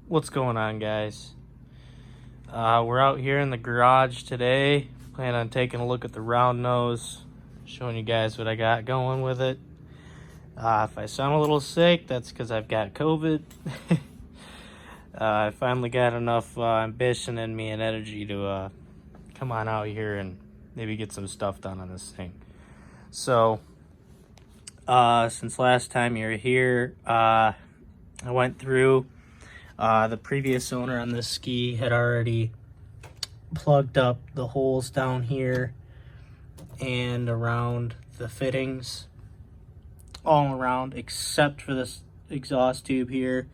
What's going on, guys? We're out here in the garage today. Plan on taking a look at the round nose, showing you guys what I got going with it. If I sound a little sick, that's because I've got COVID. I finally got enough ambition in me and energy to come on out here and maybe get some stuff done on this thing. So, since last time you were here, I went through. The previous owner on this ski had already plugged up the holes down here and around the fittings, all around except for this exhaust tube here.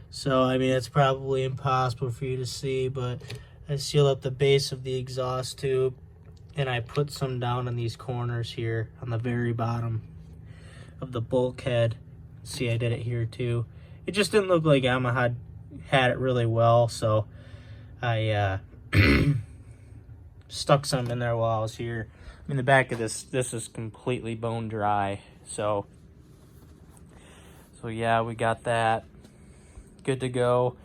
So I mean, it's probably impossible for you to see, but I sealed up the base of the exhaust tube and I put some down in these corners here on the very bottom of the bulkhead. See, I did it here too. It just didn't look like Yamaha had it really well, so I stuck some in there while I was here. I mean, the back of this is completely bone dry, so yeah, we got that good to go.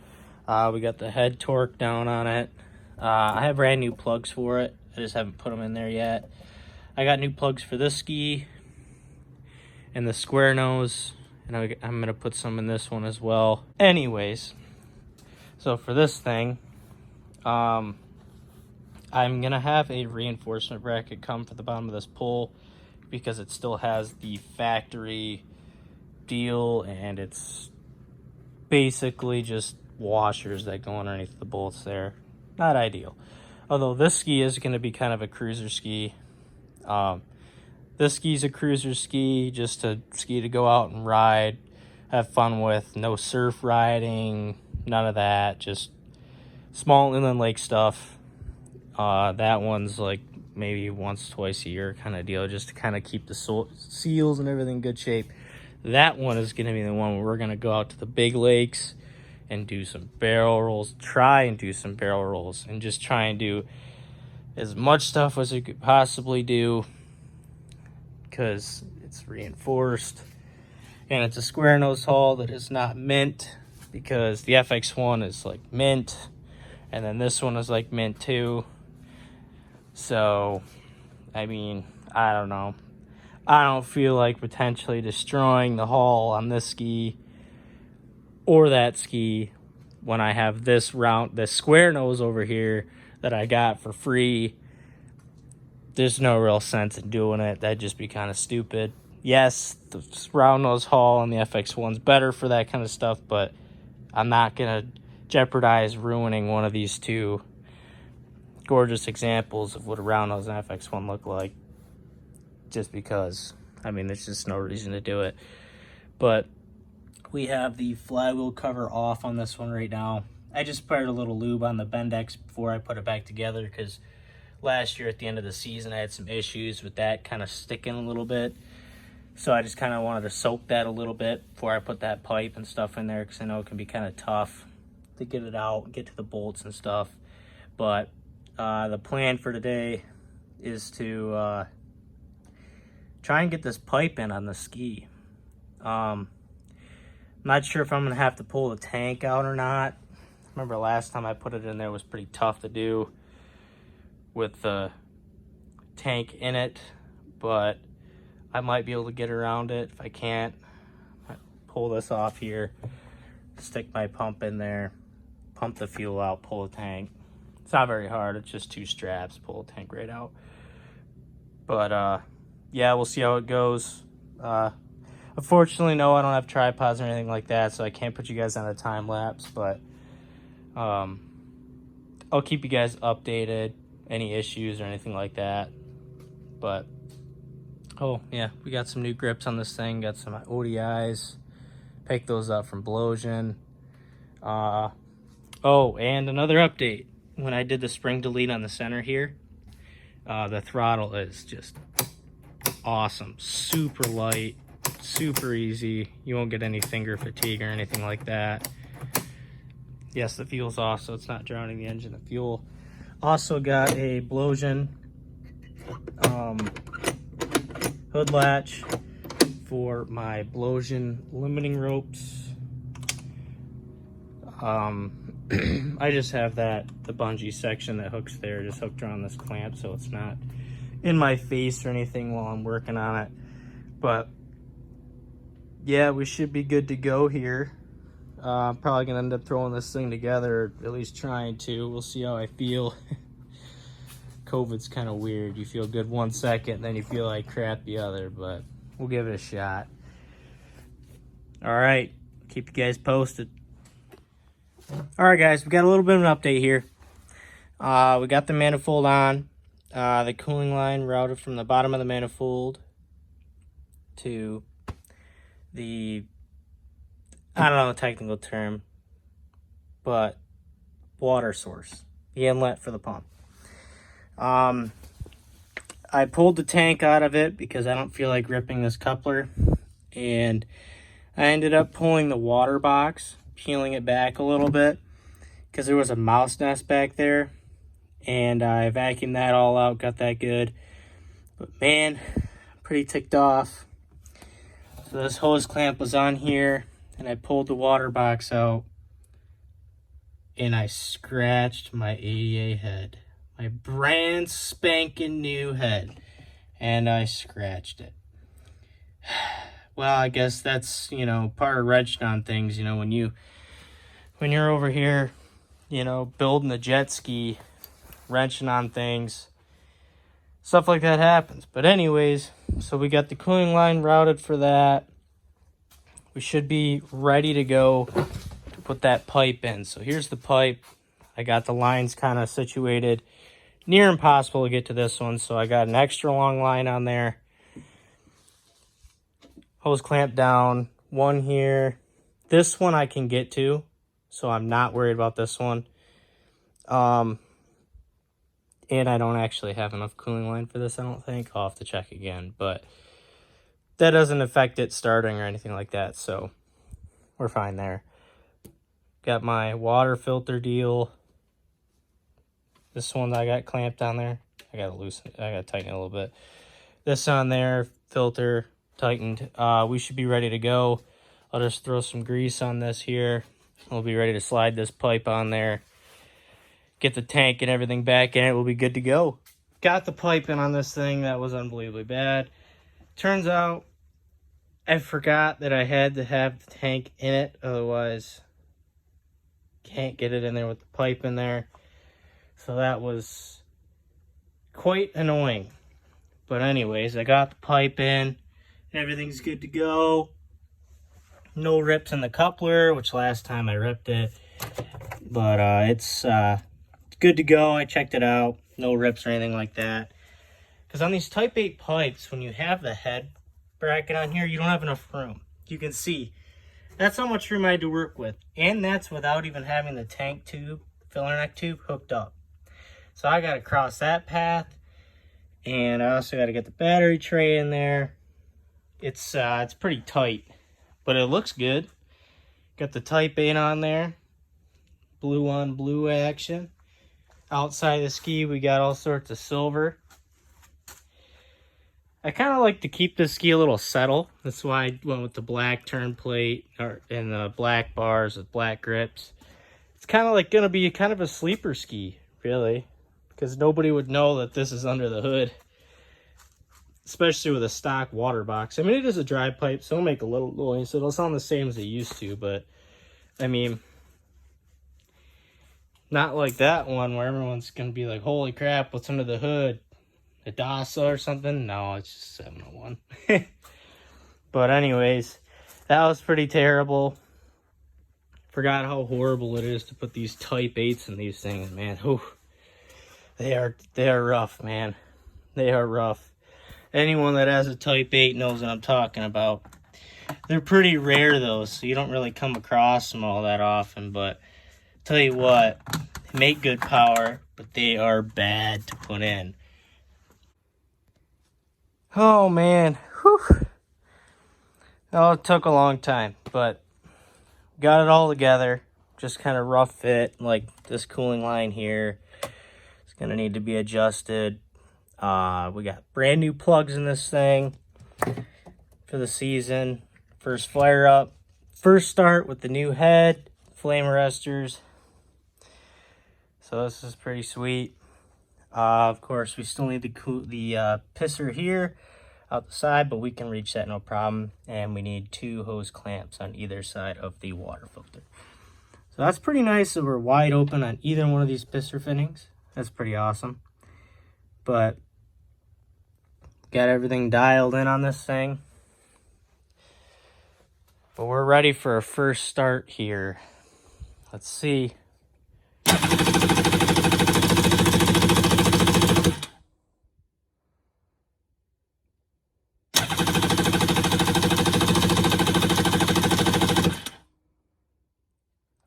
We got the head torque down on it. I have brand new plugs for it. I just haven't put them in there yet. I got new plugs for this ski and the square nose, and I'm going to put some in this one as well. Anyways, so for this thing, I'm going to have a reinforcement bracket come for the bottom of this pole because it still has the factory deal, and it's basically just washers that go underneath the bolts there. Not ideal. Although this ski is going to be kind of a cruiser ski. This ski's a cruiser ski, just a ski to go out and ride, have fun with. No surf riding, none of that. Just small inland lake stuff. That one's like maybe once, twice a year kind of deal, just to kind of keep the seals and everything in good shape. That one is going to be the one where we're going to go out to the big lakes and do some barrel rolls. Try and do some barrel rolls and just try and do as much stuff as we could possibly do, because it's reinforced and it's a square nose hull that is not mint, because the FX1 is like mint and then this one is like mint too. So I mean, I don't know, I don't feel like potentially destroying the hull on this ski or that ski when I have this square nose over here that I got for free. There's no real sense in doing it. That'd just be kind of stupid. Yes, the round nose hull on the FX1's better for that kind of stuff, but I'm not going to jeopardize ruining one of these two gorgeous examples of what a round nose and FX1 look like just because. I mean, there's just no reason to do it. But we have the flywheel cover off on this one right now. I just sprayed a little lube on the Bendex before I put it back together, because last year at the end of the season I had some issues with that kind of sticking a little bit, so I just kind of wanted to soak that a little bit before I put that pipe and stuff in there, because I know it can be kind of tough to get it out, get to the bolts and stuff. But the plan for today is to try and get this pipe in on the ski. I'm not sure if I'm gonna have to pull the tank out or not. Remember last time I put it in there was pretty tough to do with the tank in it, but I might be able to get around it. If I can't, I pull this off here, stick my pump in there, pump the fuel out, pull the tank. It's not very hard, it's just 2 straps, pull the tank right out. But yeah, we'll see how it goes. Unfortunately, no, I don't have tripods or anything like that, so I can't put you guys on a time lapse, but I'll keep you guys updated, any issues or anything like that. But oh yeah, we got some new grips on this thing, got some ODIs, picked those up from Blosian. Oh, and another update, when I did the spring delete on the center here, the throttle is just awesome, super light, super easy. You won't get any finger fatigue or anything like that. Yes, the fuel's off, so it's not drowning the engine of fuel. Also got a Blosian hood latch for my Blosian limiting ropes. I just have the bungee section that hooks there, just hooked around this clamp so it's not in my face or anything while I'm working on it. But yeah, we should be good to go here. Probably gonna end up throwing this thing together, at least trying to. We'll see how I feel. COVID's kind of weird. You feel good 1 second, then you feel like crap the other, but we'll give it a shot. All right, keep you guys posted. All right, guys, we got a little bit of an update here. We got the manifold on. The cooling line routed from the bottom of the manifold to the, I don't know the technical term, but water source, the inlet for the pump. I pulled the tank out of it because I don't feel like ripping this coupler, and I ended up pulling the water box, peeling it back a little bit because there was a mouse nest back there, and I vacuumed that all out, got that good. But man, I'm pretty ticked off. So this hose clamp was on here, and I pulled the water box out, and I scratched my AEA head. My brand spanking new head, and I scratched it. Well, I guess that's, part of wrenching on things, when you're over here, building a jet ski, wrenching on things, stuff like that happens. But anyways, so we got the cooling line routed for that. We should be ready to go to put that pipe in. So here's the pipe. I got the lines kind of situated. Near impossible to get to this one, so I got an extra long line on there. Hose clamp down, one here. This one I can get to, so I'm not worried about this one. And I don't actually have enough cooling line for this, I don't think. I'll have to check again, but that doesn't affect it starting or anything like that, so we're fine there. Got my water filter deal. This one I got clamped on there. I gotta loosen it. I gotta tighten it a little bit. This on there, filter tightened. We should be ready to go. I'll just throw some grease on this here. We'll be ready to slide this pipe on there. Get the tank and everything back in it. We'll be good to go. Got the pipe in on this thing. That was unbelievably bad. Turns out I forgot that I had to have the tank in it. Otherwise, can't get it in there with the pipe in there. So that was quite annoying. But anyways, I got the pipe in. Everything's good to go. No rips in the coupler, which last time I ripped it. But it's good to go. I checked it out. No rips or anything like that. Because on these Type 8 pipes, when you have the head bracket on here, you don't have enough room. You can see. That's how much room I had to work with. And that's without even having the tank tube, filler neck tube, hooked up. So I got to cross that path, and I also got to get the battery tray in there. It's pretty tight, but it looks good. Got the Type 8 on there, blue on blue action. Outside the ski, we got all sorts of silver. I kind of like to keep this ski a little subtle. That's why I went with the black turn plate and the black bars with black grips. It's kind of like going to be kind of a sleeper ski, really. Because nobody would know that this is under the hood. Especially with a stock water box. I mean, it is a dry pipe, so it'll make a little noise. It'll sound the same as it used to, but, I mean, not like that one where everyone's going to be like, holy crap, what's under the hood? A DASA or something? No, it's just 701. But anyways, that was pretty terrible. Forgot how horrible it is to put these Type 8s in these things, man. Whew. They are rough, man. They are rough. Anyone that has a Type 8 knows what I'm talking about. They're pretty rare, though, so you don't really come across them all that often. But tell you what, they make good power, but they are bad to put in. Oh, man. Whew. Oh, it took a long time, but got it all together. Just kind of rough fit, like this cooling line here. It's going to need to be adjusted. We got brand new plugs in this thing for the season. First flare up. First start with the new head. flame arresters. So this is pretty sweet. Of course, we still need the pisser here out the side, but we can reach that no problem. And we need 2 hose clamps on either side of the water filter. So that's pretty nice that we're wide open on either one of these pisser fittings. That's pretty awesome. But got everything dialed in on this thing. But we're ready for a first start here. Let's see.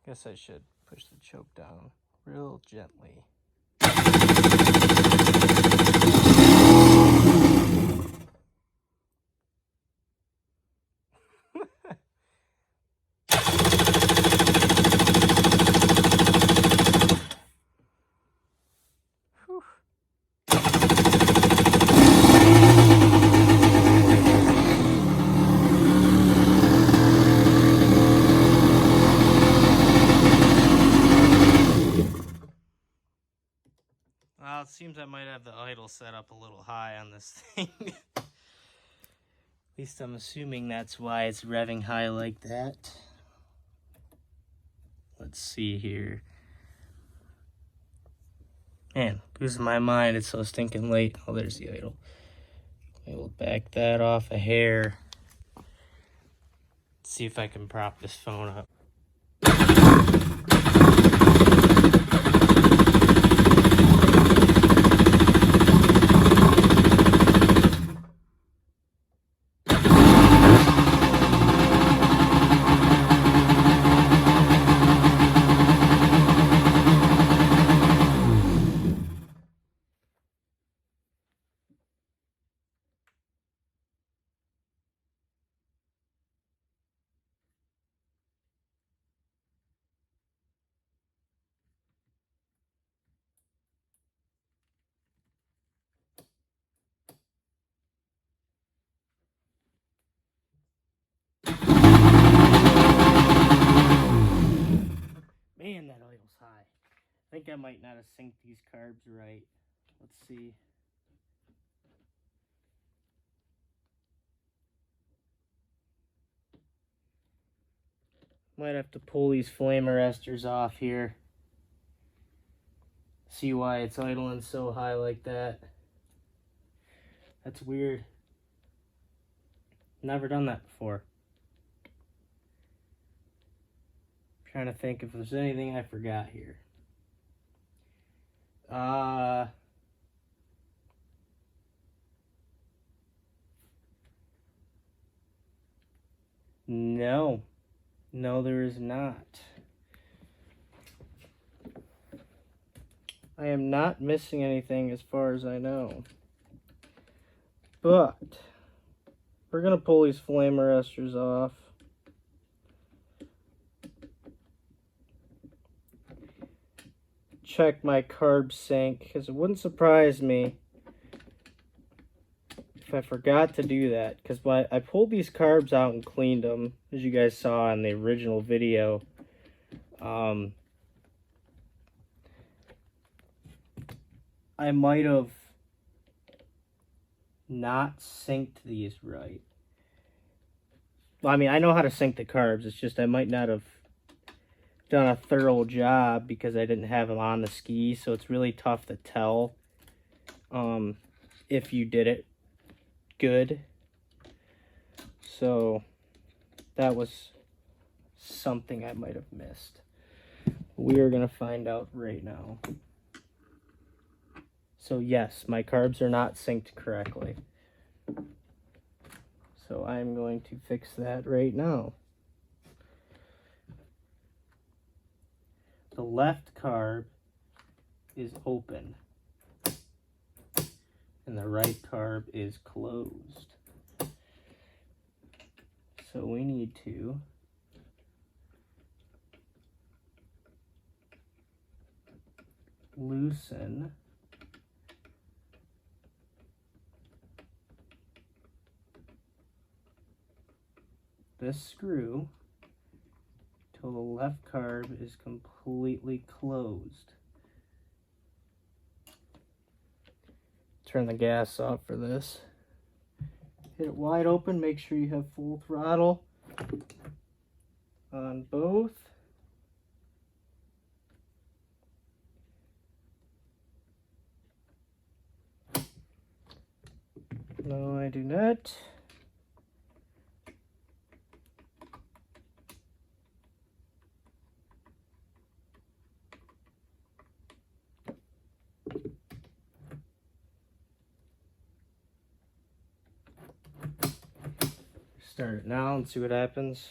Guess I should push the choke down real gently. Well, it seems I might have the idle set up a little high on this thing. At least I'm assuming that's why it's revving high like that. Let's see here. Man, losing my mind, it's so stinking late. Oh, there's the idle. I will back that off a hair. Let's see if I can prop this phone up. Man, that oil's high. I think I might not have synced these carbs right. Let's see. Might have to pull these flame arresters off here. See why it's idling so high like that. That's weird. Never done that before. Trying to think if there's anything I forgot here. No. No, there is not. I am not missing anything as far as I know. But we're going to pull these flame arresters off. Check my carb sync, because it wouldn't surprise me if I forgot to do that, because I pulled these carbs out and cleaned them, as you guys saw in the original video. I might have not synced these right. Well, I mean, I know how to sync the carbs, it's just I might not have done a thorough job because I didn't have them on the ski, so it's really tough to tell if you did it good. So that was something I might have missed. We are going to find out right now. So yes, my carbs are not synced correctly. So I'm going to fix that right now. The left carb is open and the right carb is closed. So we need to loosen this screw till the left carb is completely closed. Turn the gas off for this. Hit it wide open, make sure you have full throttle on both. No, I do not. Start it now and see what happens.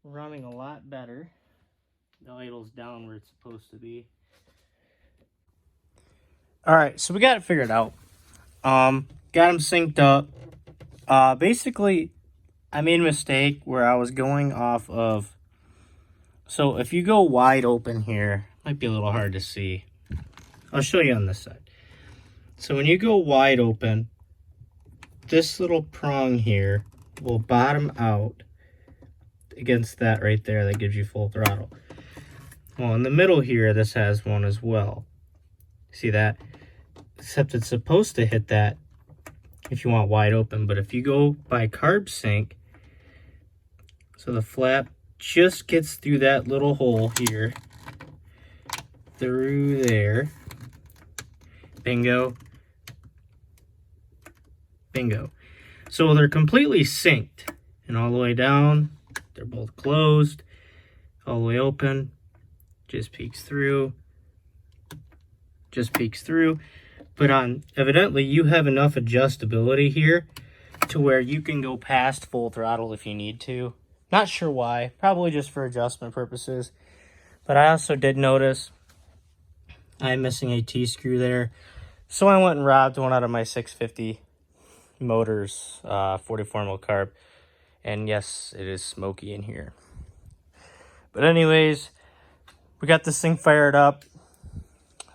Running a lot better. The idle's down where it's supposed to be. Alright, so we got it figured out. Got them synced up. Basically, I made a mistake where I was going off of... So if you go wide open here, might be a little hard to see. I'll show you on this side. So when you go wide open, this little prong here will bottom out against that right there. That gives you full throttle. Well, in the middle here, this has one as well. See that? Except it's supposed to hit that if you want wide open. But if you go by carb sync, so the flap just gets through that little hole here, through there. Bingo. Bingo. So they're completely synced. And all the way down, they're both closed. All the way open, just peeks through. Just peeks through. But evidently you have enough adjustability here to where you can go past full throttle if you need to. Not sure why, probably just for adjustment purposes. But I also did notice I'm missing a T-screw there. So I went and robbed one out of my 650 motors, 44 mil carb. And yes, it is smoky in here. But anyways, we got this thing fired up.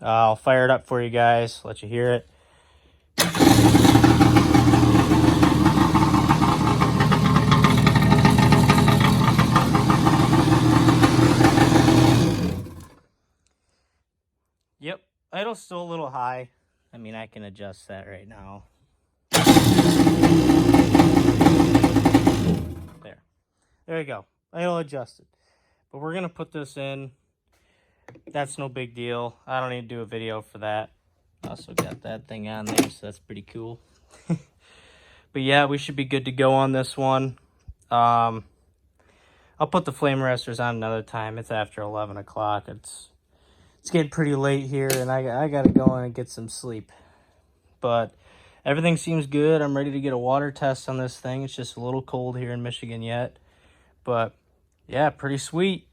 I'll fire it up for you guys, let you hear it. Yep, idle's still a little high. I mean, I can adjust that right now. There you go. Idle adjusted. But we're going to put this in. That's no big deal. I don't need to do a video for that. Also got that thing on there, so that's pretty cool. But yeah, we should be good to go on this one. I'll put the flame arresters on another time. It's after 11 o'clock. It's getting pretty late here, and I got to go in and get some sleep. But everything seems good. I'm ready to get a water test on this thing. It's just a little cold here in Michigan yet. But yeah, pretty sweet.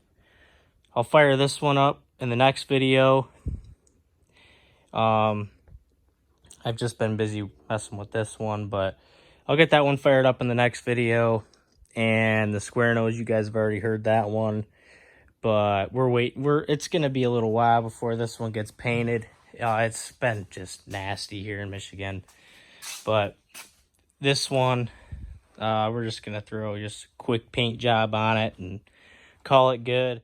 I'll fire this one up in the next video. I've just been busy messing with this one, but I'll get that one fired up in the next video. And the square nose, you guys have already heard that one. But we're waiting. It's going to be a little while before this one gets painted. It's been just nasty here in Michigan. But this one, we're just going to throw just a quick paint job on it and call it good.